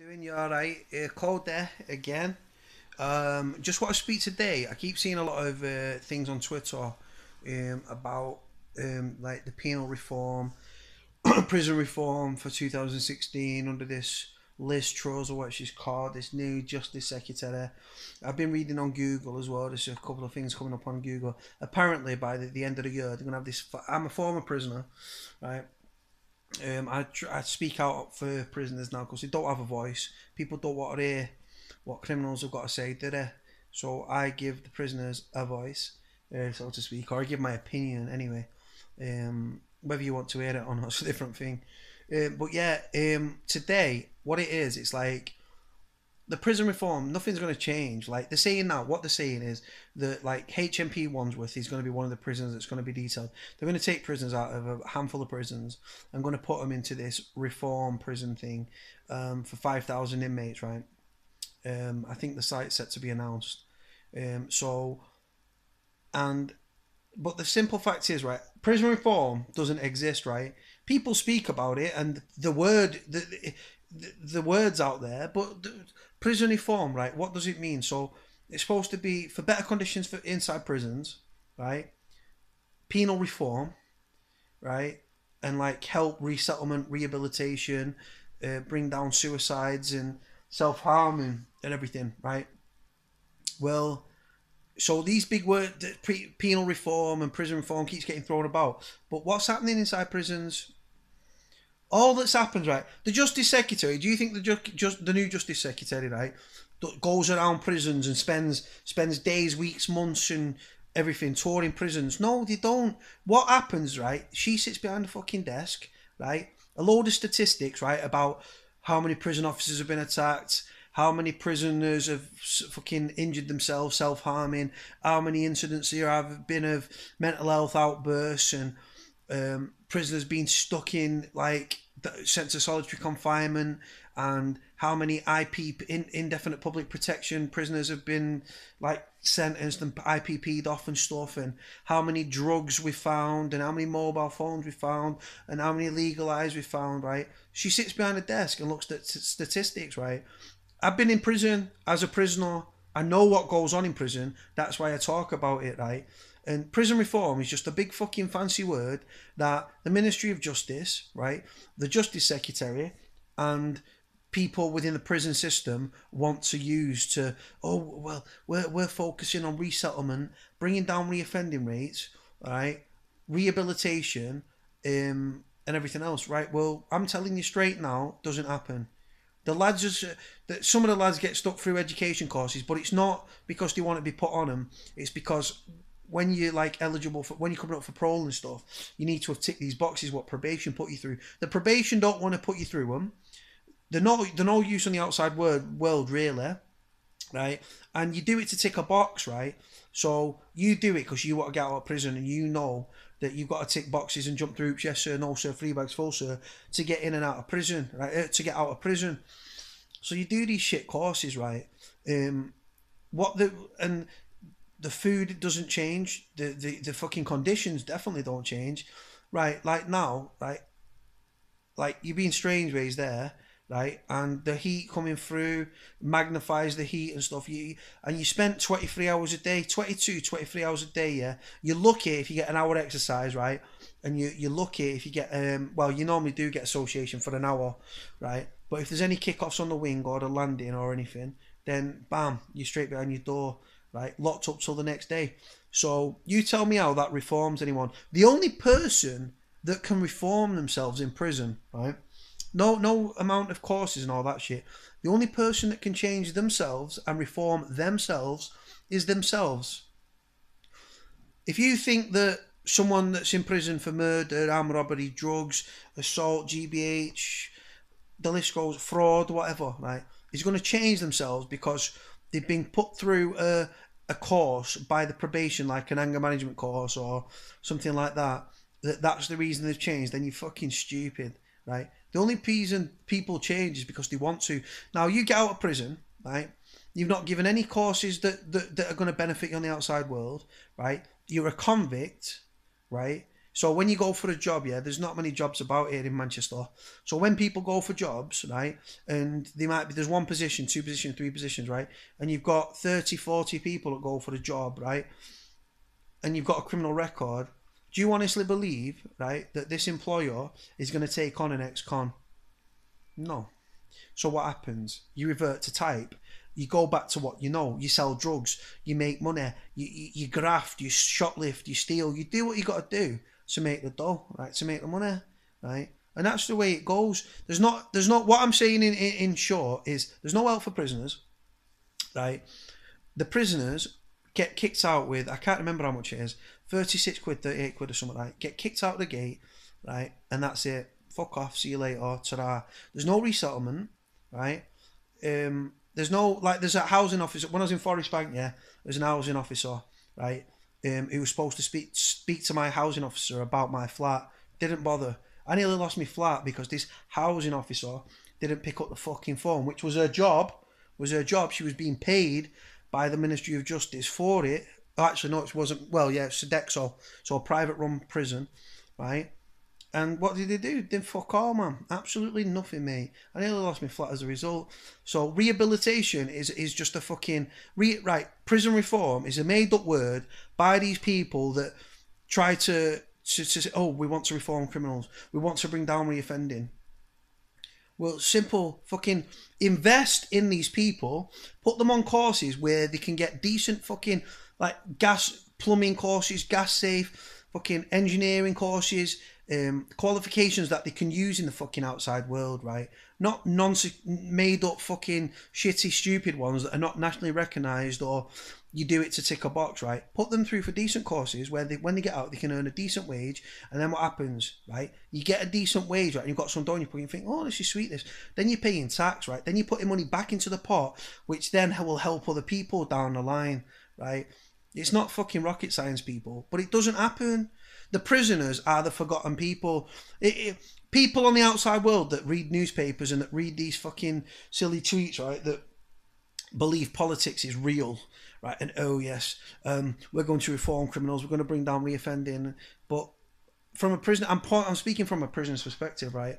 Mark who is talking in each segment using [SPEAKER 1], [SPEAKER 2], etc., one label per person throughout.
[SPEAKER 1] Doing you alright? Cody again. Just want to speak today. I keep seeing a lot of things on Twitter about like the penal reform, prison reform for 2016 under this Liz Truss or what she's called, this new Justice Secretary. I've been reading on Google as well. There's a couple of things coming up on Google. Apparently, by the end of the year, they're gonna have this. I'm a former prisoner, right? I speak out for prisoners now because they don't have a voice. People don't want to hear what criminals have got to say, do they? So I give the prisoners a voice, so to speak, or I give my opinion anyway. Whether you want to hear it or not is a different thing. But yeah, today, what it is, it's like the prison reform, nothing's going to change. Like they're saying now, what they're saying is that like HMP Wandsworth is going to be one of the prisons that's going to be detailed. They're going to take prisoners out of a handful of prisons and going to put them into this reform prison thing for 5,000 inmates, right? I think the site's set to be announced. So, and but the simple fact is, right, prison reform doesn't exist, right? People speak about it, and the words out there, but prison reform, right? What does it mean? So it's supposed to be for better conditions for inside prisons, right? Penal reform, right? And like help resettlement, rehabilitation, bring down suicides and self harm and everything, right? Well, so these big words, penal reform and prison reform, keeps getting thrown about. But what's happening inside prisons? All that's happened, right? The Justice Secretary. Do you think the new Justice Secretary, right, goes around prisons and spends days, weeks, months, and everything touring prisons? No, they don't. What happens, right? She sits behind a fucking desk, right? A load of statistics, right, about how many prison officers have been attacked, how many prisoners have fucking injured themselves, self-harming, how many incidents there have been of mental health outbursts and prisoners being stuck in like sense of solitary confinement, and how many indefinite public protection prisoners have been like sentenced and IPP'd off and stuff, and how many drugs we found, and how many mobile phones we found, and how many legal eyes we found, right? She sits behind a desk and looks at statistics, right? I've been in prison as a prisoner. I know what goes on in prison. That's why I talk about it, right? And prison reform is just a big fucking fancy word that the Ministry of Justice, right, the Justice Secretary, and people within the prison system want to use to, oh, well, we're focusing on resettlement, bringing down reoffending rates, right, rehabilitation, and everything else, right? Well, I'm telling you straight now, doesn't happen. The lads just that some of the lads get stuck through education courses, but it's not because they want to be put on them. It's because when you're like eligible for when you're coming up for parole and stuff, you need to have ticked these boxes. What probation put you through? The probation don't want to put you through them. They're no use on the outside world really, right? And you do it to tick a box, right? So you do it because you want to get out of prison and you know that you've got to tick boxes and jump through hoops, yes sir, no sir, free bags full sir, to get in and out of prison, right? To get out of prison. So you do these shit courses, right? What the and the food doesn't change. The fucking conditions definitely don't change, right? Like now, right? Like you're being strange ways there, right? And the heat coming through magnifies the heat and stuff. You spent 23 hours a day, 23 hours a day, yeah. You're lucky if you get an hour exercise, right? And you're lucky if you get well, you normally do get association for an hour, right? But if there's any kickoffs on the wing or the landing or anything, then bam, you're straight behind your door, right? Locked up till the next day. So you tell me how that reforms anyone. The only person that can reform themselves in prison, right? No amount of courses and all that shit. The only person that can change themselves and reform themselves is themselves. If you think that someone that's in prison for murder, armed robbery, drugs, assault, GBH, the list goes, fraud, whatever, right, is going to change themselves because they've been put through a course by the probation, like an anger management course or something like that, that's the reason they've changed, then you're fucking stupid, right? The only reason people change is because they want to. Now, you get out of prison, right? You've not given any courses that are going to benefit you on the outside world, right? You're a convict, right? So when you go for a job, yeah, there's not many jobs about here in Manchester. So when people go for jobs, right, and there's one position, two positions, three positions, right, and you've got 30, 40 people that go for a job, right, and you've got a criminal record, do you honestly believe, right, that this employer is going to take on an ex-con? No. So what happens? You revert to type. You go back to what you know. You sell drugs. You make money. You graft. You shoplift. You steal. You do what you got to do to make the dough, right? To make the money, right? And that's the way it goes. There's not. What I'm saying in short is there's no help for prisoners, right? The prisoners get kicked out with, I can't remember how much it is, 36 quid, 38 quid or something like that. Get kicked out of the gate, right? And that's it. Fuck off. See you later. Ta-da. There's no resettlement, right? There's no, like, there's a housing officer. When I was in Forest Bank, yeah, there's an housing officer, right? Who was supposed to speak to my housing officer about my flat. Didn't bother. I nearly lost my flat because this housing officer didn't pick up the fucking phone, which was her job. She was being paid by the Ministry of Justice for it. Actually, no, it wasn't. Well, yeah, it's Sodexo, so a private-run prison, right? And what did they do? They fuck all, man. Absolutely nothing, mate. I nearly lost my flat as a result. So rehabilitation is just a fucking right. Prison reform is a made-up word by these people that try to say, oh, we want to reform criminals. We want to bring down reoffending. Well, simple fucking invest in these people, put them on courses where they can get decent fucking like gas plumbing courses, gas safe, fucking engineering courses, qualifications that they can use in the fucking outside world, right? Not made up fucking shitty stupid ones that are not nationally recognised or you do it to tick a box, right? Put them through for decent courses where when they get out they can earn a decent wage, and then what happens, right? You get a decent wage, right? And you've got some dough in your pocket, you think, oh, this is sweet, this. Then you're paying tax, right? Then you're putting money back into the pot, which then will help other people down the line, right? It's not fucking rocket science, people, but it doesn't happen. The prisoners are the forgotten people. People on the outside world that read newspapers and that read these fucking silly tweets, right, that believe politics is real, right, and oh yes, we're going to reform criminals, we're going to bring down reoffending, but from a prisoner, I'm speaking from a prisoner's perspective, right,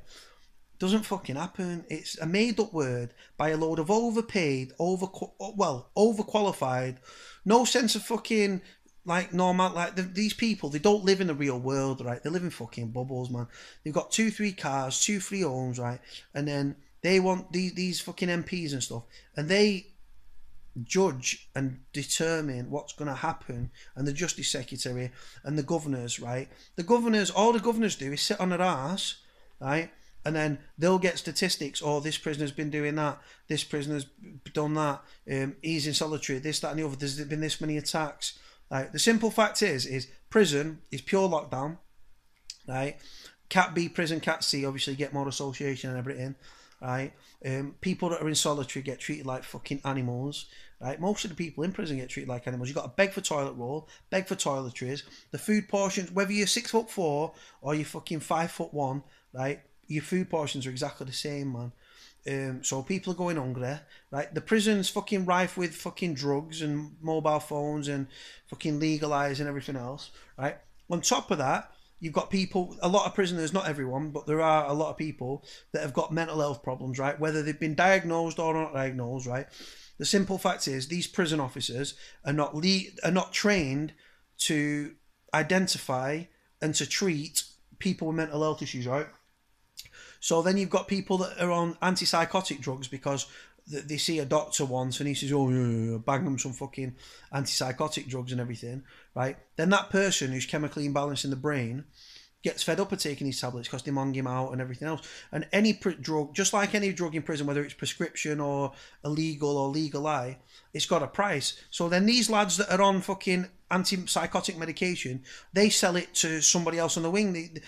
[SPEAKER 1] doesn't fucking happen. It's a made-up word by a load of overpaid, overqualified, no sense of fucking like normal, like these people, they don't live in the real world, right? They live in fucking bubbles, man. They've got 2-3 cars, 2-3 homes, right? And then they want these fucking MPs and stuff, and they judge and determine what's going to happen. And the Justice Secretary and the governors, right? All the governors do is sit on their arse, right? And then they'll get statistics. Oh, this prisoner's been doing that. This prisoner's done that. He's in solitary. This, that, and the other. There's been this many attacks. Right? The simple fact is prison is pure lockdown. Right? Cat B prison, Cat C obviously get more association and everything. Right? People that are in solitary get treated like fucking animals. Right? Most of the people in prison get treated like animals. You've got to beg for toilet roll, beg for toiletries. The food portions, whether you're 6'4" or you're fucking 5'1", right? Your food portions are exactly the same, man. So people are going hungry, right? The prison's fucking rife with fucking drugs and mobile phones and fucking legalised and everything else, right? On top of that, you've got people, a lot of prisoners, not everyone, but there are a lot of people that have got mental health problems, right? Whether they've been diagnosed or not diagnosed, right? The simple fact is these prison officers are not trained to identify and to treat people with mental health issues, right? So then you've got people that are on antipsychotic drugs because they see a doctor once and he says, oh, yeah, bang them some fucking antipsychotic drugs and everything, right? Then that person who's chemically imbalanced in the brain gets fed up of taking these tablets because they mong him out and everything else. And any drug, just like any drug in prison, whether it's prescription or illegal or legal, it's got a price. So then these lads that are on fucking antipsychotic medication, they sell it to somebody else on the wing,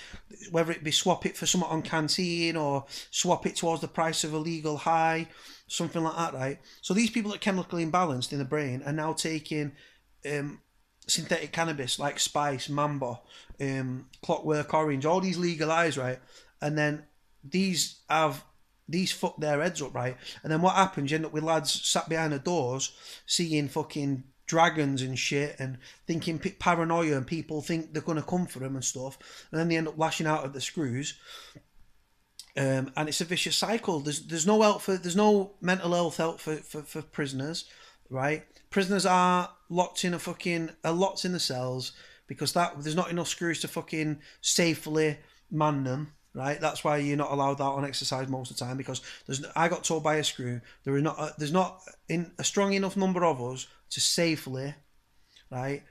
[SPEAKER 1] whether it be swap it for something on canteen or swap it towards the price of a legal high, something like that, right? So these people that are chemically imbalanced in the brain are now taking synthetic cannabis like Spice, Mambo, Clockwork Orange, all these legalised, right? And then these fuck their heads up, right? And then what happens? You end up with lads sat behind the doors seeing fucking dragons and shit, and thinking paranoia, and people think they're going to come for them and stuff, and then they end up lashing out at the screws. And it's a vicious cycle. There's no help for, there's no mental health help for prisoners, right? Prisoners are locked in locked in the cells because there's not enough screws to fucking safely man them, right? That's why you're not allowed out on exercise most of the time, because I got told by a screw there's not in a strong enough number of us to safely, right,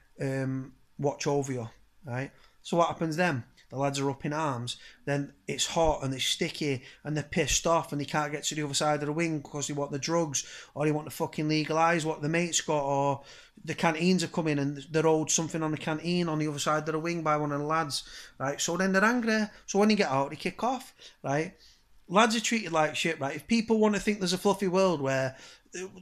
[SPEAKER 1] watch over you, right? So what happens then? The lads are up in arms, then it's hot and it's sticky and they're pissed off and they can't get to the other side of the wing because they want the drugs, or they want to fucking legalise what the mate's got, or the canteens are coming and they're owed something on the canteen on the other side of the wing by one of the lads, right? So then they're angry. So when they get out, they kick off, right? Lads are treated like shit, right? If people want to think there's a fluffy world where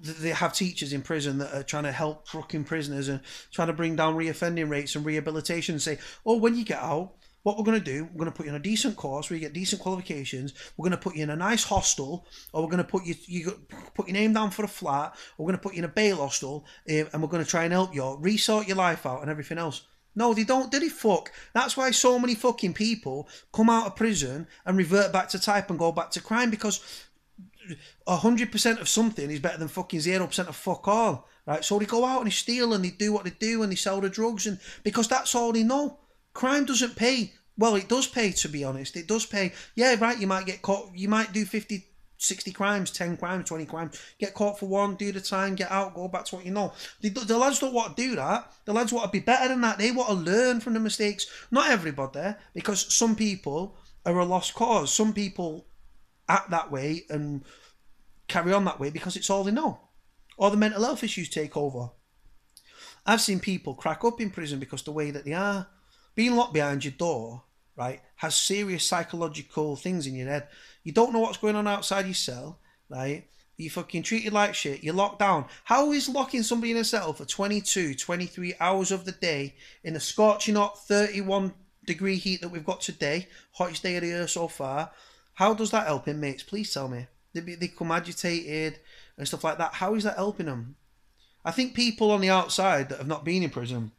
[SPEAKER 1] they have teachers in prison that are trying to help fucking prisoners and trying to bring down reoffending rates and rehabilitation, and say, oh, when you get out, what we're going to do, we're going to put you in a decent course where you get decent qualifications, we're going to put you in a nice hostel, or we're going to put your name down for a flat, or we're going to put you in a bail hostel, and we're going to try and help you resort your life out and everything else. No, they don't, do they? Fuck. That's why so many fucking people come out of prison and revert back to type and go back to crime, because 100% of something is better than fucking 0% of fuck all, right? So they go out and they steal and they do what they do and they sell the drugs, and because that's all they know. Crime doesn't pay. Well, it does pay, to be honest. It does pay. Yeah, right, you might get caught. You might do 50, 60 crimes, 10 crimes, 20 crimes. Get caught for one, do the time, get out, go back to what you know. The lads don't want to do that. The lads want to be better than that. They want to learn from the mistakes. Not everybody, because some people are a lost cause. Some people act that way and carry on that way because it's all they know. Or the mental health issues take over. I've seen people crack up in prison because the way that they are. Being locked behind your door, right, has serious psychological things in your head. You don't know what's going on outside your cell, right? You're fucking treated like shit. You're locked down. How is locking somebody in a cell for 22, 23 hours of the day in the scorching hot 31 degree heat that we've got today, hottest day of the year so far, how does that help him, mates? Please tell me. They become agitated and stuff like that. How is that helping them? I think people on the outside that have not been in prison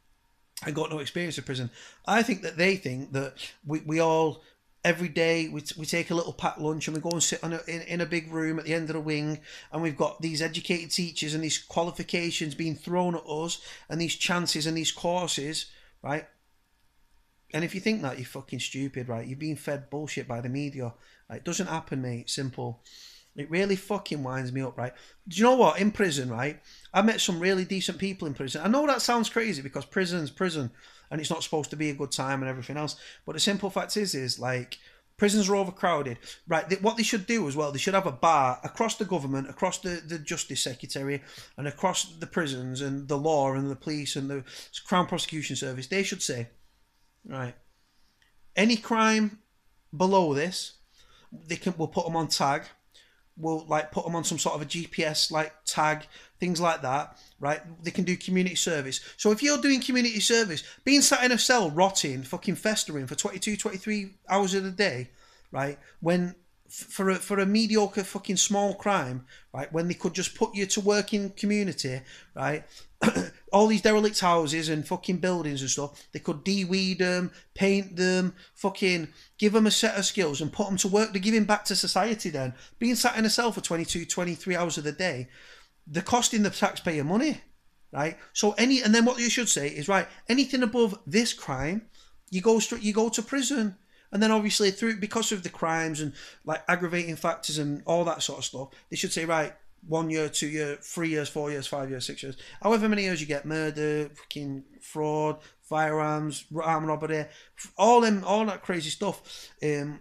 [SPEAKER 1] and got no experience of prison, I think that they think that we all, every day, we take a little packed lunch and we go and sit in a big room at the end of the wing, and we've got these educated teachers and these qualifications being thrown at us and these chances and these courses, right? And if you think that, you're fucking stupid, right? You're being fed bullshit by the media. Right? It doesn't happen, mate. Simple. It really fucking winds me up, right? Do you know what? In prison, right? I met some really decent people in prison. I know that sounds crazy because prison's prison and it's not supposed to be a good time and everything else. But the simple fact is like, prisons are overcrowded. Right, what they should do as well, they should have a bar across the government, across the Justice Secretary, and across the prisons and the law and the police and the Crown Prosecution Service. They should say, right, any crime below this, we'll put them on tag. We'll like put them on some sort of a GPS like tag, things like that, right? They can do community service. So if you're doing community service, being sat in a cell rotting, fucking festering for 22, 23 hours of the day, right? When for a mediocre fucking small crime, right? When they could just put you to work in community, right? All these derelict houses and fucking buildings and stuff, they could de-weed them, paint them, fucking give them a set of skills and put them to work. They're giving back to society then. Being sat in a cell for 22, 23 hours of the day, they're costing the taxpayer money, right? So and then what you should say is, right, anything above this crime, you go to prison. And then obviously because of the crimes and like aggravating factors and all that sort of stuff, they should say, right, 1 year, 2 year, 3 years, 4 years, 5 years, 6 years, however many years you get, murder, fucking fraud, firearms, armed robbery, all that crazy stuff. And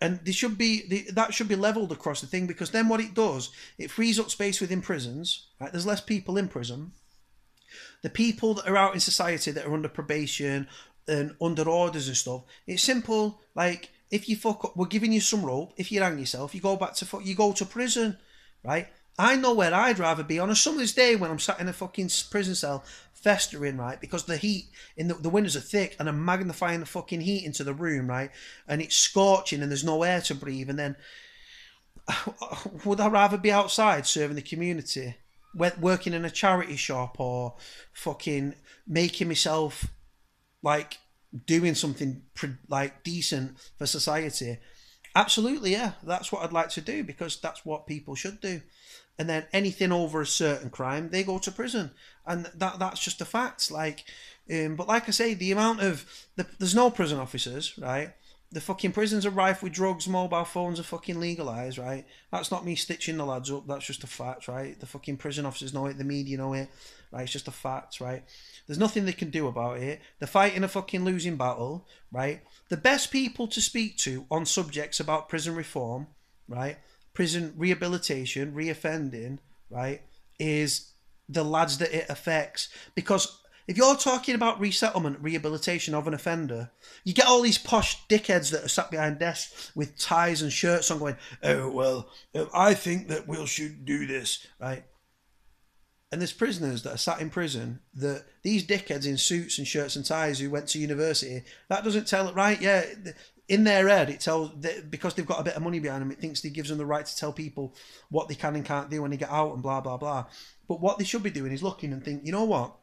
[SPEAKER 1] that should be leveled across the thing, because then what it does, it frees up space within prisons, right? There's less people in prison. The people that are out in society that are under probation and under orders and stuff, it's simple. Like, if you fuck up, we're giving you some rope. If you hang yourself, you go to prison, right? I know where I'd rather be on a summer's day when I'm sat in a fucking prison cell festering, right? Because the heat in the windows are thick and I'm magnifying the fucking heat into the room, right? And it's scorching and there's no air to breathe. And then would I rather be outside serving the community, working in a charity shop or fucking making myself like doing something like decent for society. Absolutely, yeah, that's what I'd like to do because that's what people should do. And then anything over a certain crime, they go to prison, and that's just a fact. Like, but like I say, the amount of there's no prison officers, right? The fucking prisons are rife with drugs, mobile phones are fucking legalised, right? That's not me stitching the lads up, that's just a fact, right? The fucking prison officers know it, the media know it, right? It's just a fact, right? There's nothing they can do about it. They're fighting a fucking losing battle, right? The best people to speak to on subjects about prison reform, right? Prison rehabilitation, reoffending, right? Is the lads that it affects. Because if you're talking about resettlement, rehabilitation of an offender, you get all these posh dickheads that are sat behind desks with ties and shirts on going, oh, well, I think that we should do this, right? And there's prisoners that are sat in prison that these dickheads in suits and shirts and ties who went to university, that doesn't tell it, right? Yeah, in their head, it tells, because they've got a bit of money behind them, it thinks it gives them the right to tell people what they can and can't do when they get out and blah, blah, blah. But what they should be doing is looking and think, you know what?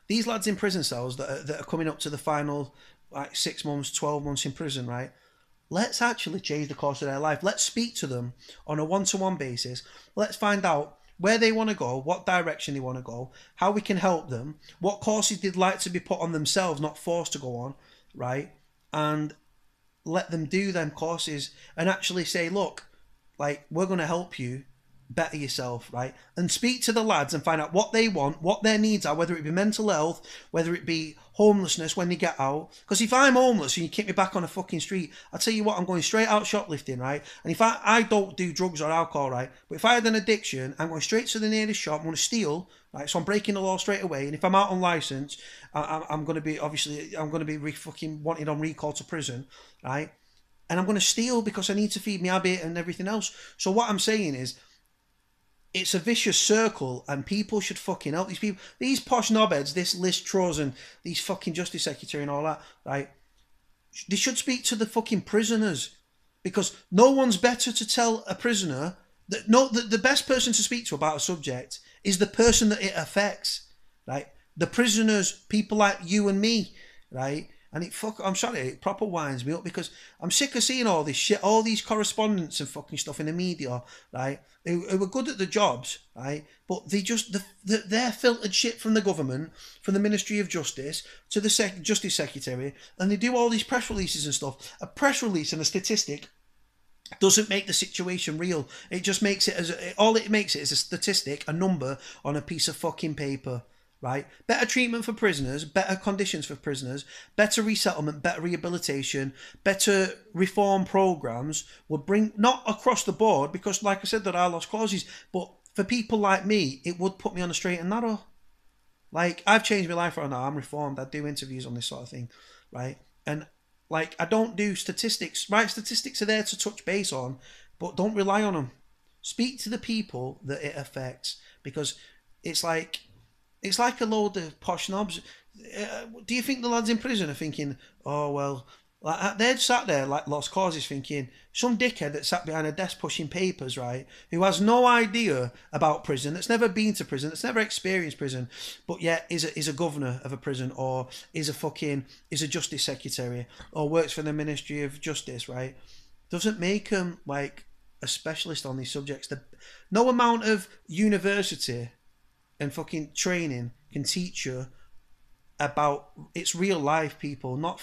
[SPEAKER 1] These lads in prison cells that are coming up to the final like 6 months, 12 months in prison, right? Let's actually change the course of their life. Let's speak to them on a one-to-one basis. Let's find out where they want to go, what direction they want to go, how we can help them, what courses they'd like to be put on themselves, not forced to go on, right? And let them do them courses and actually say, look, like, we're going to help you better yourself, right? And speak to the lads and find out what they want, what their needs are, whether it be mental health, whether it be homelessness when they get out. Because if I'm homeless and you kick me back on a fucking street, I'll tell you what, I'm going straight out shoplifting, right? And if I don't do drugs or alcohol, right? But if I had an addiction, I'm going straight to the nearest shop, I'm going to steal, right? So I'm breaking the law straight away. And if I'm out on license, I'm going to be, obviously, I'm going to be fucking wanted on recall to prison, right? And I'm going to steal because I need to feed my habit and everything else. So what I'm saying is, it's a vicious circle, and people should fucking help these people. These posh knobheads, this Liz Truss and these fucking Justice Secretary and all that, right? They should speak to the fucking prisoners, because no one's better to tell a prisoner that the best person to speak to about a subject is the person that it affects, right? The prisoners, people like you and me, right? And I'm sorry, it proper winds me up because I'm sick of seeing all this shit, all these correspondents and fucking stuff in the media, right? Who were good at the jobs, right? But they're filtered shit from the government, from the Ministry of Justice to the Justice Secretary, and they do all these press releases and stuff. A press release and a statistic doesn't make the situation real. It just makes it all it makes it is a statistic, a number on a piece of fucking paper. Right? Better treatment for prisoners, better conditions for prisoners, better resettlement, better rehabilitation, better reform programs would bring, not across the board, because like I said, there are lost causes, but for people like me, it would put me on the straight and narrow. Like, I've changed my life right now, I'm reformed, I do interviews on this sort of thing, right? And like, I don't do statistics, right? Statistics are there to touch base on, but don't rely on them. Speak to the people that it affects, because it's like a load of posh knobs. Do you think the lads in prison are thinking, oh, well, like they're sat there like lost causes thinking, some dickhead that sat behind a desk pushing papers, right, who has no idea about prison, that's never been to prison, that's never experienced prison, but yet is a governor of a prison, or is a justice secretary, or works for the Ministry of Justice, right, doesn't make them like a specialist on these subjects. No amount of university and fucking training can teach you about it's real life, people, not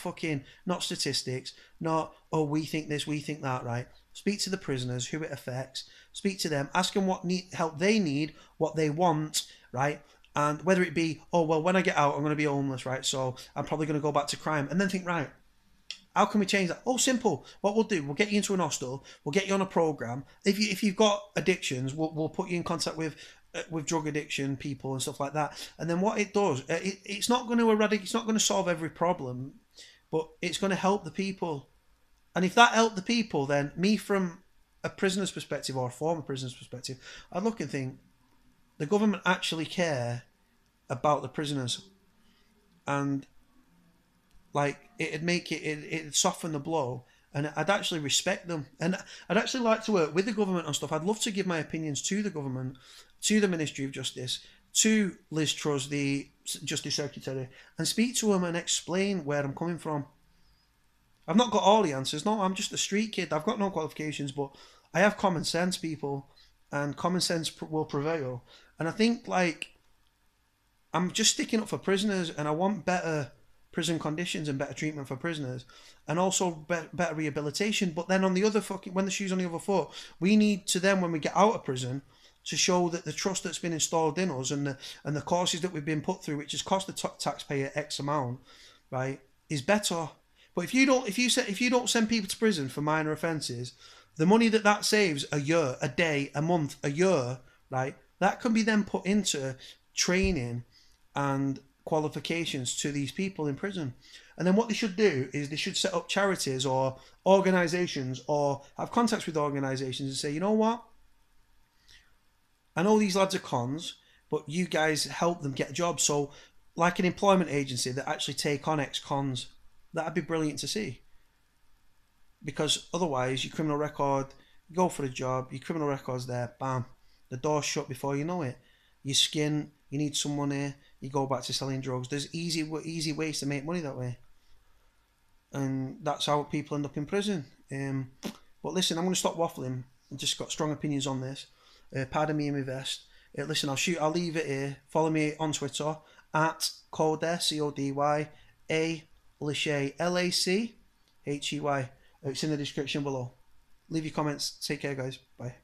[SPEAKER 1] statistics, not, oh, we think this, we think that, right? Speak to the prisoners, who it affects, speak to them, ask them what help they need, what they want, right? And whether it be, oh, well, when I get out, I'm going to be homeless, right? So I'm probably going to go back to crime. And then think, right, how can we change that? Oh, simple. What we'll do, we'll get you into an hostel, we'll get you on a program. If you've got addictions, we'll put you in contact with drug addiction people and stuff like that. And then what it does, it's not going to eradicate, it's not going to solve every problem, but it's going to help the people. And if that helped the people, then me, from a prisoner's perspective or a former prisoner's perspective, I'd look and think, the government actually care about the prisoners, and like it'd soften the blow, and I'd actually respect them, and I'd actually like to work with the government on stuff. I'd love to give my opinions to the government, to the Ministry of Justice, to Liz Truss, the Justice Secretary, and speak to them and explain where I'm coming from. I've not got all the answers. No, I'm just a street kid. I've got no qualifications, but I have common sense, people, and common sense will prevail. And I think, like, I'm just sticking up for prisoners, and I want better prison conditions and better treatment for prisoners, and also better rehabilitation. But then on the other when the shoe's on the other foot, we need to then, when we get out of prison, to show that the trust that's been installed in us and the courses that we've been put through, which has cost the taxpayer X amount, right, is better. But if you don't send people to prison for minor offences, the money that saves a year, a day, a month, a year, right, that can be then put into training and qualifications to these people in prison. And then what they should do is they should set up charities or organisations or have contacts with organisations and say, you know what, I know these lads are cons, but you guys help them get a job. So like an employment agency that actually take on ex-cons, that'd be brilliant to see. Because otherwise your criminal record, you go for a job, your criminal record's there, bam, the door's shut before you know it. Your skin, you need some money, you go back to selling drugs. There's easy ways to make money that way. And that's how people end up in prison. But listen, I'm going to stop waffling. I've just got strong opinions on this. Pardon me in my vest. Listen, I'll leave it here. Follow me on Twitter at Cody, CODY, Lachey, LACHEY. It's in the description below. Leave your comments. Take care, guys. Bye.